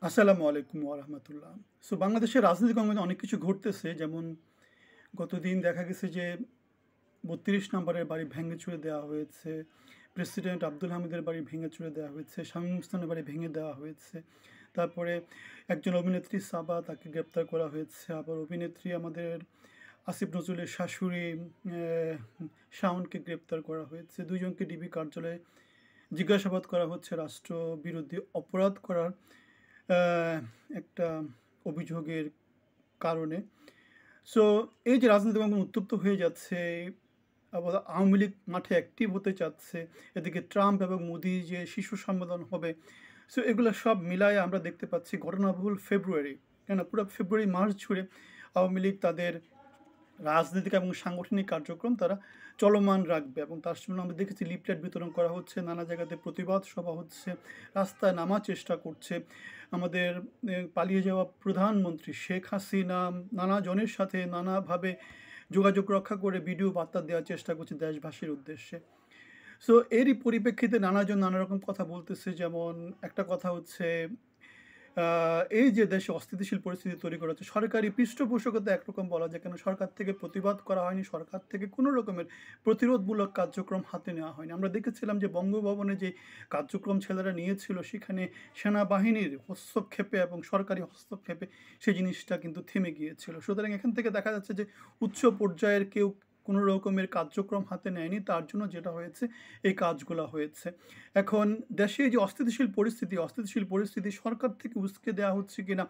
আসসালামু আলাইকুম ওয়া রাহমাতুল্লাহ। সো বাংলাদেশের রাজনৈতিক অঙ্গনে অনেক কিছু ঘটতেছে। যেমন গতদিন দেখা গেছে যে ৩২ নম্বরের বাড়ি ভেঙে চুরে দেওয়া হয়েছে। প্রেসিডেন্ট আব্দুল হামিদের বাড়ি ভেঙে চুরে দেওয়া হয়েছে। শামীম ওসমানের বাড়ি ভেঙে দেওয়া হয়েছে। তারপরে একজন অভিনেত্রী সাবা তাকে গ্রেপ্তার করা হয়েছে। আবার অভিনেত্রী আমাদের আসিফ নজরুলের শাশুড়ি শাওনকে গ্রেপ্তার করা হয়েছে। ২ জনকে ডিবি কার্যালয়ে জিজ্ঞাসাবাদ করা হচ্ছে রাষ্ট্রবিরোধী অপরাধ করার আহ, একটা অভিযোগের কারণে। সো এই যে রাজনৈতিক অঙ্গন উত্তপ্ত হয়ে যাচ্ছে, আবার আওয়ামী লীগ মাঠে অ্যাক্টিভ হতে চাচ্ছে, এদিকে ট্রাম্প এবং মোদি যে শীর্ষ সম্মেলন হবে, সো এগুলো সব মিলায়ে আমরা দেখতে পাচ্ছি ঘটনাবহুল ফেব্রুয়ারি, কেন পুরো ফেব্রুয়ারি মাস জুড়ে আওয়ামী লীগ তাদের রাজনৈতিক এবং সাংগঠনিক কার্যক্রম তারা চলমান রাখবে। এবং তার জন্য আমরা দেখেছি লিফলেট বিতরণ করা হচ্ছে, নানা জায়গাতে প্রতিবাদ সভা হচ্ছে, রাস্তায় নামার চেষ্টা করছে। আমাদের পালিয়ে যাওয়া প্রধানমন্ত্রী শেখ হাসিনা নানা জনের সাথে নানাভাবে যোগাযোগ রক্ষা করে ভিডিও বার্তা দেওয়ার চেষ্টা করছে দেশবাসীর উদ্দেশ্যে। সো এরই পরিপ্রেক্ষিতে নানাজন নানা রকম কথা বলতেছে। যেমন একটা কথা হচ্ছে, এই যে দেশে অস্থিতিশীল পরিস্থিতি তৈরি করা হচ্ছে, সরকারি পৃষ্ঠপোষকতা একরকম বলা যায়, কেন সরকার থেকে প্রতিবাদ করা হয়নি, সরকার থেকে কোনো রকমের প্রতিরোধমূলক কার্যক্রম হাতে নেওয়া হয়নি। আমরা দেখেছিলাম যে বঙ্গভবনে যে কার্যক্রম ছেলেরা নিয়েছিল, সেখানে সেনাবাহিনীর হস্তক্ষেপে এবং সরকারি হস্তক্ষেপে সেই জিনিসটা কিন্তু থেমে গিয়েছিল। সুতরাং এখান থেকে দেখা যাচ্ছে যে উচ্চ পর্যায়ের কেউ কোনো রকমের কার্যক্রম হাতে নেয়নি, তার জন্য যেটা হয়েছে এই কাজগুলো হয়েছে। এখন দেশে যে অস্থিতিশীল পরিস্থিতি সরকার থেকে উস্কে দেওয়া হচ্ছে কিনা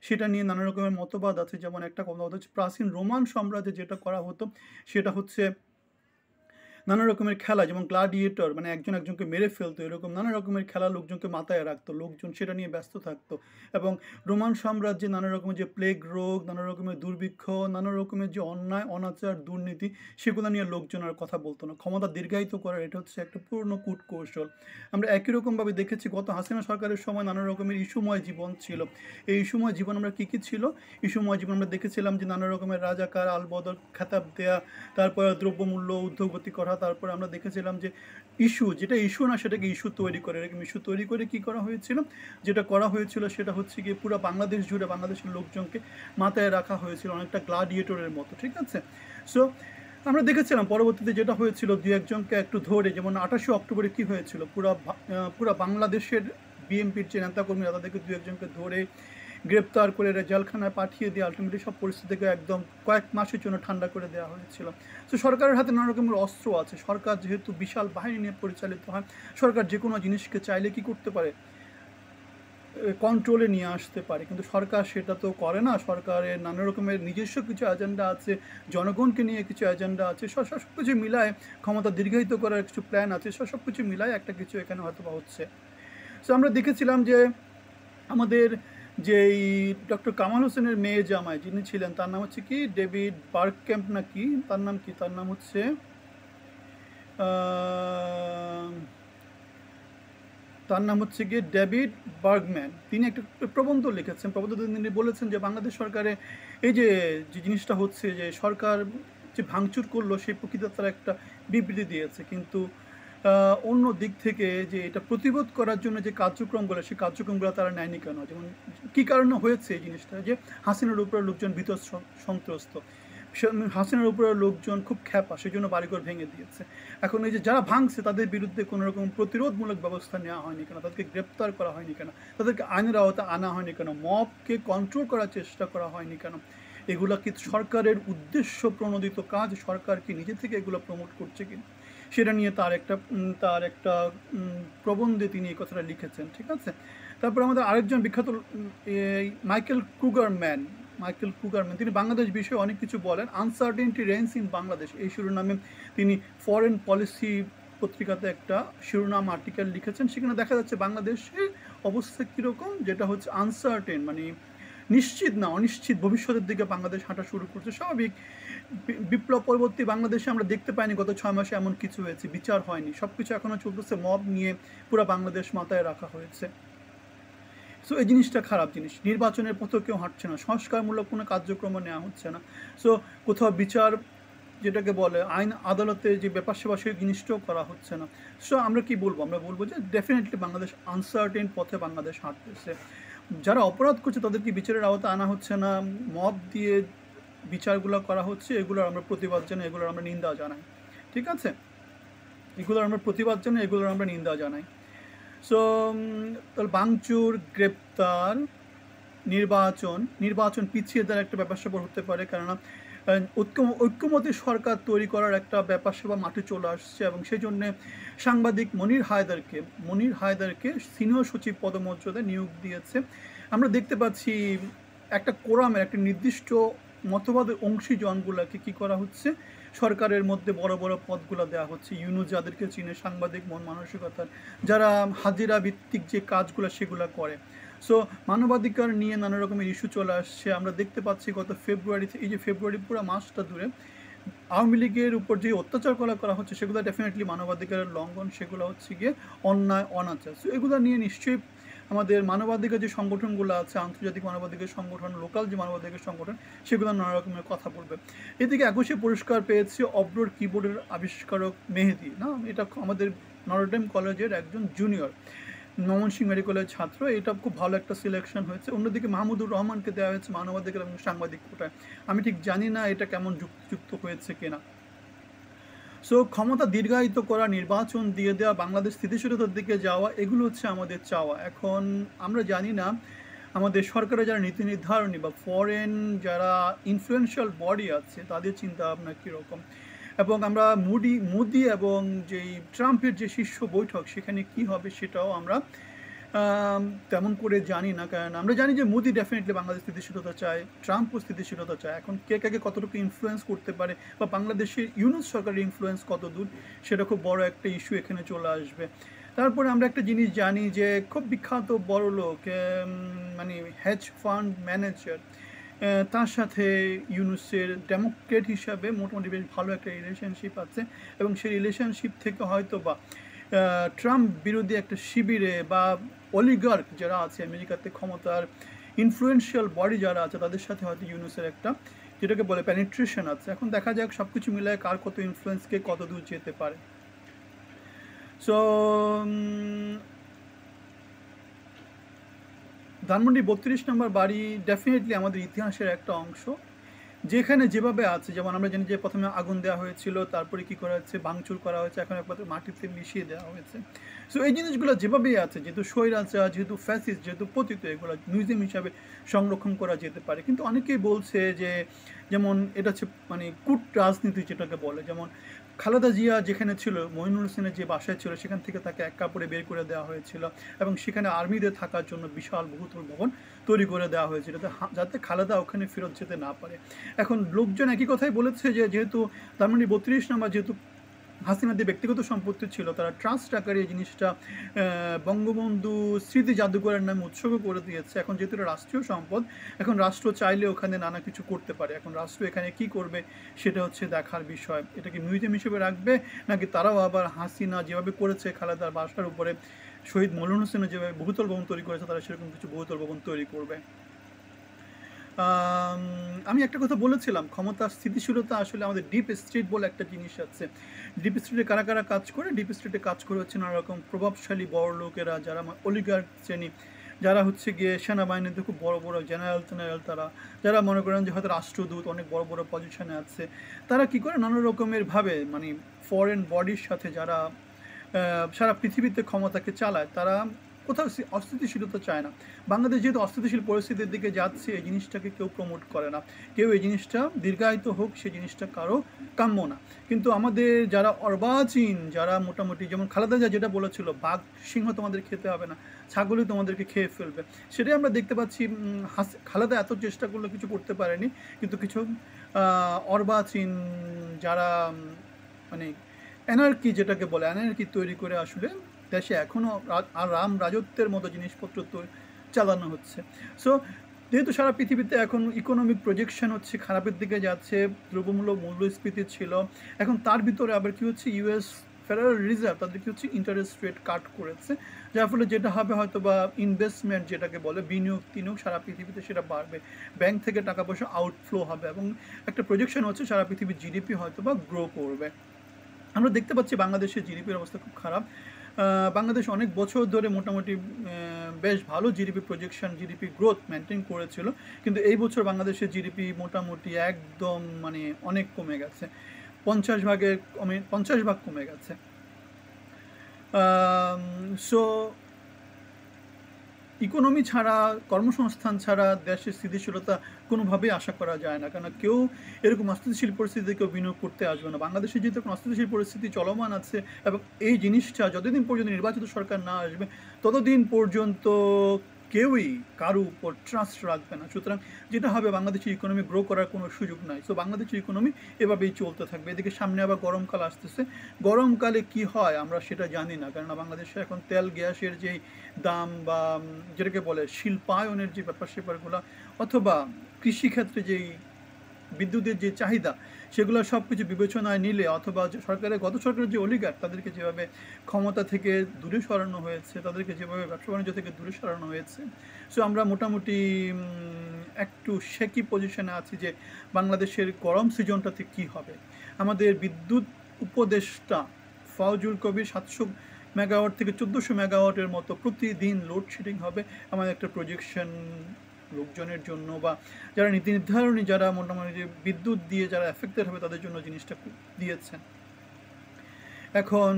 সেটা নিয়ে নানা রকমের মতবাদ আছে। যেমন একটা কথা হচ্ছে, প্রাচীন রোমান সাম্রাজ্যে যেটা করা হতো সেটা হচ্ছে নানা রকমের খেলা, যেমন গ্লাডিয়েটর, মানে একজন একজনকে মেরে ফেলতো, এরকম নানা রকমের খেলা লোকজনকে মাথায় রাখতো, লোকজন সেটা নিয়ে ব্যস্ত থাকতো। এবং রোমান সাম্রাজ্যে নানা রকমের যে প্লেগ রোগ, নানা রকমের দুর্ভিক্ষ, নানা রকমের যে অন্যায় অনাচার দুর্নীতি, সেগুলো নিয়ে লোকজন আর কথা বলতো না। ক্ষমতা দীর্ঘায়িত করার এটা হচ্ছে একটা পুরনো কূটকৌশল। আমরা একই রকমভাবে দেখেছি গত হাসিনা সরকারের সময় নানা রকমের ইস্যুময় জীবন ছিল। এই ইস্যুময় জীবন আমরা কী কী ছিল? ইস্যুময় জীবন আমরা দেখেছিলাম যে নানা রকমের রাজাকার আলবদর খেতাব দেয়া, তারপরে দ্রব্যমূল্য ঊর্ধ্বগতি করা, তারপরে আমরা দেখেছিলাম যে যেটা ইস্যু না সেটাকে ইস্যু তৈরি করে, এরকম ইস্যু তৈরি করে কি করা হয়েছিল, যেটা করা হয়েছিল সেটা হচ্ছে গিয়ে পুরো বাংলাদেশ জুড়ে বাংলাদেশের লোকজনকে মাথায় রাখা হয়েছিল অনেকটা গ্লাডিয়েটরের মতো, ঠিক আছে? সো আমরা দেখেছিলাম পরবর্তীতে যেটা হয়েছিল, দু একজনকে একটু ধরে, যেমন 28শে অক্টোবরে কি হয়েছিল, পুরা বাংলাদেশের বিএনপির যে নেতাকর্মীরা তাদেরকে দু একজনকে ধরে গ্রেপ্তার করে জেলখানায় পাঠিয়ে দিয়ে আলটিমেটলি সব পরিস্থিতিকে একদম কয়েক মাসের জন্য ঠান্ডা করে দেওয়া হয়েছিল। তো সরকারের হাতে নানা রকমের অস্ত্র আছে, সরকার যেহেতু বিশাল বাহিনী নিয়ে পরিচালিত হয়, সরকার যে কোনো জিনিসকে চাইলে কি করতে পারে, কন্ট্রোলে নিয়ে আসতে পারে। কিন্তু সরকার সেটা তো করে না। সরকারের নানা রকমের নিজস্ব কিছু এজেন্ডা আছে, জনগণকে নিয়ে কিছু এজেন্ডা আছে, সব কিছু মিলায় ক্ষমতা দীর্ঘায়িত করার কিছু প্ল্যান আছে, সব কিছু মিলায় একটা কিছু এখানে হয়তো বা হচ্ছে। সো আমরা দেখেছিলাম যে আমাদের যেই ডক্টর কামাল হোসেনের মেয়ে জামাই যিনি ছিলেন, তার নাম হচ্ছে কি ডেভিড বার্গক্যাম্প নাকি, তার নাম কি, তার নাম হচ্ছে আহ, তার নাম হচ্ছে গিয়ে ডেভিড বার্গম্যান। তিনি একটা প্রবন্ধ লিখেছেন। প্রবন্ধে তিনি বলেছেন যে বাংলাদেশ সরকারে এই যে যে জিনিসটা হচ্ছে, যে সরকার যে ভাঙচুর করলো সেই প্রকৃতির তারা একটা বিবৃতি দিয়েছে, কিন্তু অন্য দিক থেকে যে এটা প্রতিরোধ করার জন্য যে কার্যক্রমগুলো, সেই কার্যক্রমগুলো তারা নেয়নি কেন? যেমন কী কারণে হয়েছে এই জিনিসটা, যে হাসিনার উপরে লোকজন ভীত সন্ত্রস্ত, হাসিনার উপরে লোকজন খুব খ্যাপা, সেই জন্য বাড়িঘর ভেঙে দিয়েছে। এখন এই যে যারা ভাঙছে তাদের বিরুদ্ধে কোনো রকম প্রতিরোধমূলক ব্যবস্থা নেওয়া হয়নি কেন, তাদেরকে গ্রেপ্তার করা হয়নি কেন, তাদেরকে আইনের আওতায় আনা হয়নি কেন, মবকে কন্ট্রোল করার চেষ্টা করা হয়নি কেন? এগুলা কি সরকারের উদ্দেশ্য প্রণোদিত কাজ? সরকার কি নিজে থেকে এগুলো প্রমোট করছে কিনা, সেটা নিয়ে তার একটা প্রবন্ধে তিনি এই কথাটা লিখেছেন, ঠিক আছে? তারপর আমাদের আরেকজন বিখ্যাত এই মাইকেল কুগারম্যান তিনি বাংলাদেশ বিষয়ে অনেক কিছু বলেন। আনসার্টেনটি রেইনস ইন বাংলাদেশ এই শিরোনামে তিনি ফরেন পলিসি পত্রিকাতে একটা শিরোনাম আর্টিকেল লিখেছেন। সেখানে দেখা যাচ্ছে বাংলাদেশের অবস্থা কীরকম, যেটা হচ্ছে আনসার্টেন, মানে নিশ্চিত না, অনিশ্চিত ভবিষ্যতের দিকে বাংলাদেশ হাঁটা শুরু করছে। স্বাভাবিক, বিপ্লব পরবর্তী বাংলাদেশে আমরা দেখতে পাইনি গত 6 মাসে এমন কিছু হয়েছে, বিচার হয়নি, সব কিছু এখনও চলতেছে, মব নিয়ে পুরো বাংলাদেশ মাথায় রাখা হয়েছে। সো এই জিনিসটা খারাপ জিনিস। নির্বাচনের পথেও কেউ হাঁটছে না, সংস্কারমূলক কোনো কার্যক্রম নেওয়া হচ্ছে না। সো কোথাও বিচার, যেটাকে বলে আইন আদালতে যে ব্যাপার সেবা, সেই জিনিসটাও করা হচ্ছে না। সো আমরা কি বলবো? আমরা বলবো যে ডেফিনেটলি বাংলাদেশ আনসার্টেন পথে বাংলাদেশ হাঁটতেছে। যারা অপরাধ করছে তাদেরকে বিচারের আওতায় আনা হচ্ছে না, মব দিয়ে বিচারগুলো করা হচ্ছে, এগুলোর আমরা প্রতিবাদ জানাই, এগুলোর আমরা নিন্দা জানাই। ঠিক আছে, এগুলোর আমরা প্রতিবাদ জানাই, এগুলোর আমরা নিন্দা জানাই। সো তাহলে ভাঙচুর, গ্রেপ্তার, নির্বাচন পিছিয়ে দেওয়ার একটা ব্যাপার স্যাপার হতে পারে, কেননা ঐক্যমতী সরকার তৈরি করার একটা ব্যাপার স্যাপার মাঠে চলে আসছে, এবং সেই জন্যে সাংবাদিক মনির হায়দারকে সিনিয়র সচিব পদমর্যাদায় নিয়োগ দিয়েছে। আমরা দেখতে পাচ্ছি একটা কোরামের একটা নির্দিষ্ট মতবাদের অংশীজনগুলোকে কি করা হচ্ছে, সরকারের মধ্যে বড় বড় পদগুলো দেওয়া হচ্ছে। ইউনুস যাদেরকে চিনে, সাংবাদিক মন মানসিকতার, যারা হাজিরা ভিত্তিক যে কাজগুলো সেগুলো করে। সো মানবাধিকার নিয়ে নানা রকমের ইস্যু চলে আসছে। আমরা দেখতে পাচ্ছি গত ফেব্রুয়ারিতে, এই যে ফেব্রুয়ারি পুরো মাসটা ধরে আওয়ামী লীগের উপর যে অত্যাচার করা হচ্ছে, সেগুলো ডেফিনেটলি মানবাধিকারের লঙ্ঘন, সেগুলো হচ্ছে গিয়ে অন্যায়, অনাচার। সো এগুলো নিয়ে নিশ্চয়ই আমাদের মানবাধিকার যে সংগঠনগুলো আছে, আন্তর্জাতিক মানবাধিকার সংগঠন, লোকাল যে মানবাধিকার সংগঠন, সেগুলো নানা রকমের কথা বলবে। এদিকে 21-এ পুরস্কার পেয়েছে অব্রর কিবোর্ডের আবিষ্কারক মেহেদী, না, এটা আমাদের নটরডেম কলেজের একজন জুনিয়র, ময়মনসিংহ মেডিকেলের ছাত্র। এটা খুব ভালো একটা সিলেকশন হয়েছে। অন্যদিকে মাহমুদুর রহমানকে দেওয়া হয়েছে মানবাধিকার এবং সাংবাদিক কোটায়। আমি ঠিক জানি না এটা কেমন যুক্ত হয়েছে কিনা। সো ক্ষমতা দীর্ঘায়িত করা, নির্বাচন দিয়ে দেওয়া, বাংলাদেশ স্থিতিশীলতার দিকে যাওয়া, এগুলো হচ্ছে আমাদের চাওয়া। এখন আমরা জানি না আমাদের সরকারের যারা নীতি নির্ধারণী বা ফরেন যারা ইনফ্লুয়েন্সিয়াল বডি আছে, তাদের চিন্তা ভাবনা কীরকম, এবং আমরা মোদি এবং যেই ট্রাম্পের যে শীর্ষ বৈঠক, সেখানে কি হবে সেটাও আমরা তেমন করে জানি না। কারণ আমরা জানি যে মোদি ডেফিনেটলি বাংলাদেশ স্থিতিশীলতা চায়, ট্রাম্পও স্থিতিশীলতা চায়। এখন কে কাকে কতটুকু ইনফ্লুয়েন্স করতে পারে, বা বাংলাদেশের ইউনুস সরকারের ইনফ্লুয়েন্স কত দূর, সেটা খুব বড় একটা ইস্যু এখানে চলে আসবে। তারপরে আমরা একটা জিনিস জানি যে খুব বিখ্যাত বড় লোক, মানে হেজ ফান্ড ম্যানেজার, তার সাথে ইউনুসের ডেমোক্রেট হিসাবে মোটামুটি বেশ ভালো একটা রিলেশনশিপ আছে, এবং সেই রিলেশনশিপ থেকে হয়তো বা ট্রাম্প বিরোধী একটা শিবিরে বা অলিগার্ক যারা আছে আমেরিকাতে, ক্ষমতার ইনফ্লুয়েন্সিয়াল বডি যারা আছে, তাদের সাথে হয়তো ইউনুসের একটা যেটাকে বলে পেনিট্রেশন আছে। এখন দেখা যাক সব কিছু মিলায় কার কত ইনফ্লুয়েন্সকে কত দূর যেতে পারে। সো ধানমন্ডি 32 নম্বর বাড়ি ডেফিনেটলি আমাদের ইতিহাসের একটা অংশ, যেখানে যেভাবে আছে, যেমন আমরা জানি যে প্রথমে আগুন দেওয়া হয়েছিল, তারপরে কি করা হচ্ছে, ভাঙচুর করা হয়েছে, এখন একমাত্র মাটিতে মিশিয়ে দেওয়া হয়েছে। সো এই জিনিসগুলো যেভাবেই আছে, যেহেতু স্বৈরাচার, যেহেতু ফ্যাসিস্ট, যেহেতু পতিত, এগুলো মিউজিয়াম হিসাবে সংরক্ষণ করা যেতে পারে। কিন্তু অনেকেই বলছে যে যেমন এটা হচ্ছে মানে কূট রাজনীতি যেটাকে বলে, যেমন খালেদা জিয়া যেখানে ছিল, মঈনুল হোসেনের যে বাসায় ছিল, সেখান থেকে তাকে এক কাপড়ে বের করে দেওয়া হয়েছিল, এবং সেখানে আর্মিদের থাকার জন্য বিশাল বহুতল ভবন তৈরি করে দেওয়া হয়েছিল, যাতে খালেদা ওখানে ফেরত যেতে না পারে। এখন লোকজন একই কথাই বলেছে যে যেহেতু ধানমন্ডি 32 নম্বর যেহেতু হাসিনাদের ব্যক্তিগত সম্পত্তি ছিল, তারা ট্রাস্ট আকারে এই জিনিসটা বঙ্গবন্ধু স্মৃতি জাদুঘরের নামে উৎসর্গ করে দিয়েছে। এখন যেহেতু এটা রাষ্ট্রীয় সম্পদ, এখন রাষ্ট্র চাইলে ওখানে নানা কিছু করতে পারে। এখন রাষ্ট্র এখানে কি করবে সেটা হচ্ছে দেখার বিষয়। এটাকে মিউজিয়াম হিসেবে রাখবে, নাকি তারাও আবার হাসিনা যেভাবে করেছে খালেদার বাসার উপরে, শহীদ মঈনুল হোসেনের যেভাবে বহুতল ভবন তৈরি করেছে, তারা সেরকম কিছু বহুতল ভবন তৈরি করবে। আমি একটা কথা বলেছিলাম, ক্ষমতা স্থিতিশীলতা আসলে আমাদের ডিপ স্টেট বলে একটা জিনিস আছে। ডিপ স্টেটে কারা কারা কাজ করে? ডিপ স্টেটে কাজ করে হচ্ছে নানা রকম প্রভাবশালী বড় লোকেরা, যারা অলিগার্ক শ্রেণী, যারা হচ্ছে গিয়ে সেনাবাহিনীতে খুব বড় বড় জেনারেল, তারা যারা মনে করেন যে হয়তো রাষ্ট্রদূত, অনেক বড় বড় পজিশনে আছে, তারা কি করে নানা রকমের ভাবে মানে ফরেন বডির সাথে যারা সারা পৃথিবীতে ক্ষমতাকে চালায়, তারা কোথাও অস্থিতিশীলতা চায় না। বাংলাদেশ যেহেতু অস্থিতিশীল পরিস্থিতির দিকে যাচ্ছে, এই জিনিসটাকে কেউ প্রমোট করে না, কেউ এই জিনিসটা দীর্ঘায়িত হোক সেই জিনিসটা কারো কাম্য না। কিন্তু আমাদের যারা অর্বাচীন, যারা মোটামুটি, যেমন খালেদা জিয়া যেটা বলেছিল, বাঘ সিংহ তোমাদের খেতে হবে না, ছাগলই তোমাদেরকে খেয়ে ফেলবে, সেটাই আমরা দেখতে পাচ্ছি। খালেদা এত চেষ্টা করলে কিছু করতে পারেনি, কিন্তু কিছু অর্বাচীন যারা মানে এনার্কি যেটাকে বলে, এনার্কি তৈরি করে আসলে দেশে এখনও রাম রাজত্বের মতো জিনিসপত্র চালানো হচ্ছে। সো যেহেতু সারা পৃথিবীতে এখন ইকোনমিক প্রজেকশন হচ্ছে খারাপের দিকে যাচ্ছে, দ্রব্যমূল্য মূল্যস্ফীতি ছিল, এখন তার ভিতরে আবার কি হচ্ছে, ইউএস ফেডারেল রিজার্ভ তাদের কি হচ্ছে ইন্টারেস্ট রেট কাট করেছে, যার ফলে যেটা হবে হয়তো বা ইনভেস্টমেন্ট যেটাকে বলে, বিনিয়োগ সারা পৃথিবীতে সেটা বাড়বে, ব্যাংক থেকে টাকা পয়সা আউটফ্লো হবে, এবং একটা প্রজেকশন হচ্ছে সারা পৃথিবীর জিডিপি হয়তো বা গ্রো করবে। আমরা দেখতে পাচ্ছি বাংলাদেশের জিডিপির অবস্থা খুব খারাপ। বাংলাদেশ অনেক বছর ধরে মোটামুটি বেশ ভালো GDP projection, GDP growth maintain করেছিল, কিন্তু এই বছর বাংলাদেশের জিডিপি মোটামুটি একদম মানে অনেক কমে গেছে, 50 ভাগ কমে গেছে। সো ইকোনমি ছাড়া, কর্মসংস্থান ছাড়া দেশের স্থিতিশীলতা কোনোভাবেই আশা করা যায় না, কেন কেউ এরকম অস্থিতিশীল পরিস্থিতিতে কেউ বিনিয়োগ করতে আসবে না। বাংলাদেশে যেহেতু এখন অস্থিতিশীল পরিস্থিতি চলমান আছে, এবং এই জিনিসটা যতদিন পর্যন্ত নির্বাচিত সরকার না আসবে ততদিন পর্যন্ত কেউই কারো উপর ট্রাস্ট রাখবে না। সুতরাং যেটা হবে, বাংলাদেশের ইকোনমি গ্রো করার কোনো সুযোগ নাই। সো বাংলাদেশের ইকোনমি এভাবেই চলতে থাকবে। এদিকে সামনে আবার গরমকাল আসতেছে, গরমকালে কি হয় আমরা সেটা জানি না, কেননা বাংলাদেশে এখন তেল গ্যাসের যেই দাম বা যেটাকে বলে শিল্পায়নের যে ব্যাপার স্যাপারগুলো, অথবা কৃষিক্ষেত্রে যেই বিদ্যুতের যে চাহিদা, সেগুলো সব কিছু বিবেচনায় নিলে, অথবা গত সরকারের যে অলিগার, তাদেরকে যেভাবে ক্ষমতা থেকে দূরে সরানো হয়েছে, তাদেরকে যেভাবে ব্যবসা বাণিজ্য থেকে দূরে সরানো হয়েছে, সো আমরা মোটামুটি একটু শেকি পজিশনে আছি যে বাংলাদেশের গরম সিজনটাতে কি হবে। আমাদের বিদ্যুৎ উপদেষ্টা ফাউজুল কবির 700 মেগাওয়াট থেকে 1400 মেগাওয়াটের মতো প্রতিদিন লোডশেডিং হবে, আমাদের একটা প্রজেকশন লোকজনের জন্য, বা যারা নীতি নির্ধারণী, যারা মোটামুটি বিদ্যুৎ দিয়ে যারা এফেক্টেড হবে, তাদের জন্য জিনিসটা দিয়েছেন। এখন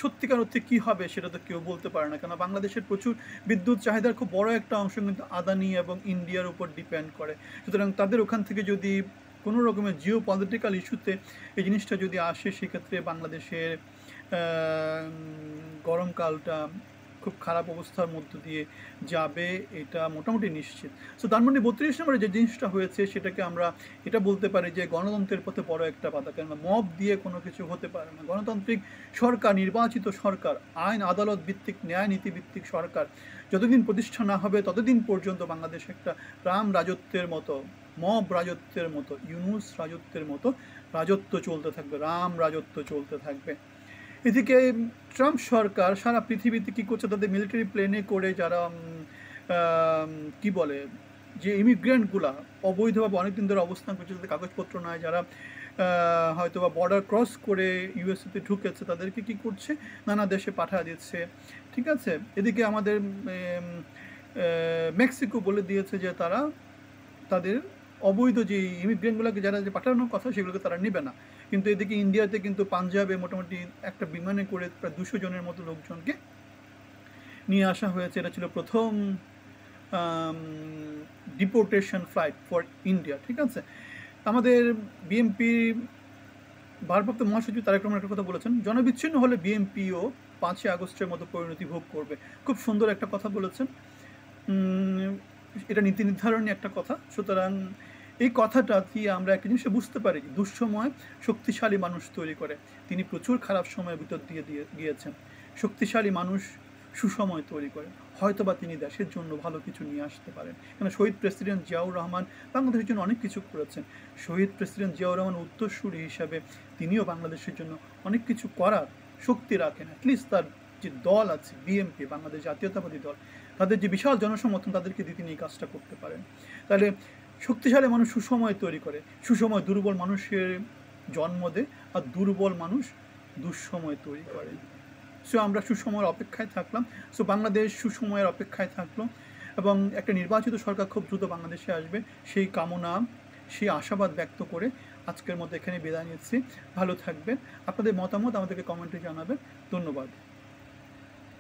সত্যিকার অর্থে কী হবে সেটা তো কেউ বলতে পারে না, কেন বাংলাদেশের প্রচুর বিদ্যুৎ চাহিদার খুব বড় একটা অংশ কিন্তু আদানি এবং ইন্ডিয়ার উপর ডিপেন্ড করে। সুতরাং তাদের ওখান থেকে যদি কোনো রকমের জিও পলিটিক্যাল ইস্যুতে এই জিনিসটা যদি আসে, সেক্ষেত্রে বাংলাদেশের গরমকালটা খুব খারাপ অবস্থার মধ্য দিয়ে যাবে, এটা মোটামুটি নিশ্চিত। সো ধানমন্ডি 32 নম্বরে যে জিনিসটা হয়েছে, সেটাকে আমরা এটা বলতে পারি যে গণতন্ত্রের পথে বড় একটা বাধা, কেননা মব দিয়ে কোনো কিছু হতে পারে না। গণতান্ত্রিক সরকার, নির্বাচিত সরকার, আইন আদালত ভিত্তিক, ন্যায় নীতি ভিত্তিক সরকার যতদিন প্রতিষ্ঠা না হবে, ততদিন পর্যন্ত বাংলাদেশ একটা রাম রাজত্বের মতো, মব রাজত্বের মতো, ইউনুস রাজত্বের মতো রাজত্ব চলতে থাকবে, রাম রাজত্ব চলতে থাকবে। এদিকে ট্রাম্প সরকার সারা পৃথিবীতে কী করছে, তাদের মিলিটারি প্লেনে করে যারা কি বলে, যে ইমিগ্রেন্টগুলা অবৈধভাবে অনেকদিন ধরে অবস্থান করছে, যাদের কাগজপত্র নয়, যারা হয়তো বা বর্ডার ক্রস করে ইউএসএতে ঢুকেছে, তাদেরকে কি করছে, নানা দেশে পাঠা দিচ্ছে। ঠিক আছে, এদিকে আমাদের মেক্সিকো বলে দিয়েছে যে তারা তাদের অবৈধ যে ইমিগ্রেন্টগুলোকে যারা যে পাঠানোর কথা, সেগুলোকে তারা নেবে না। কিন্তু এদিকে ইন্ডিয়াতে কিন্তু পাঞ্জাবে মোটামুটি একটা বিমানে করে প্রায় 200 জনের মতো লোকজনকে নিয়ে আসা হয়েছে। এটা ছিল প্রথম ডিপোর্টেশন ফ্লাইট ফর ইন্ডিয়া। ঠিক আছে, আমাদের বিএনপি ভারপ্রাপ্ত মহাসচিব তারেক রহমান একটা কথা বলেছেন, জনবিচ্ছিন্ন হলে বিএনপিও 5ই আগস্টের মতো পরিণতি ভোগ করবে। খুব সুন্দর একটা কথা বলেছেন, এটা নীতি নির্ধারণী একটা কথা। সুতরাং এই কথাটা দিয়ে আমরা একটা জিনিস বুঝতে পারি, দুঃসময় শক্তিশালী মানুষ তৈরি করে। তিনি প্রচুর খারাপ সময়ের ভিতর দিয়ে গিয়েছেন। শক্তিশালী মানুষ সুসময় তৈরি করে, হয়তোবা তিনি দেশের জন্য ভালো কিছু নিয়ে আসতে পারেন। কেন শহীদ প্রেসিডেন্ট জিয়াউর রহমান বাংলাদেশের জন্য অনেক কিছু করেছেন। শহীদ প্রেসিডেন্ট জিয়াউর রহমান উত্তরসূরি হিসাবে তিনিও বাংলাদেশের জন্য অনেক কিছু করার শক্তি রাখেন। অ্যাটলিস্ট তার যে দল আছে বিএনপি, বাংলাদেশ জাতীয়তাবাদী দল, তাদের যে বিশাল জনসমর্থন, তাদেরকে দিয়ে তিনি এই কাজটা করতে পারেন। তাহলে শক্তিশালী মানুষ সুসময় তৈরি করে, সুসময় দুর্বল মানুষের জন্ম দেয়, আর দুর্বল মানুষ দুঃসময় তৈরি করে। সো আমরা সুসময়ের অপেক্ষায় থাকলাম, সো বাংলাদেশ সুসময়ের অপেক্ষায় থাকলো, এবং একটা নির্বাচিত সরকার খুব দ্রুত বাংলাদেশে আসবে, সেই কামনা, সেই আশাবাদ ব্যক্ত করে আজকের মতো এখানে বিদায় নিচ্ছি। ভালো থাকবেন, আপনাদের মতামত আমাদেরকে কমেন্টে জানাবেন। ধন্যবাদ।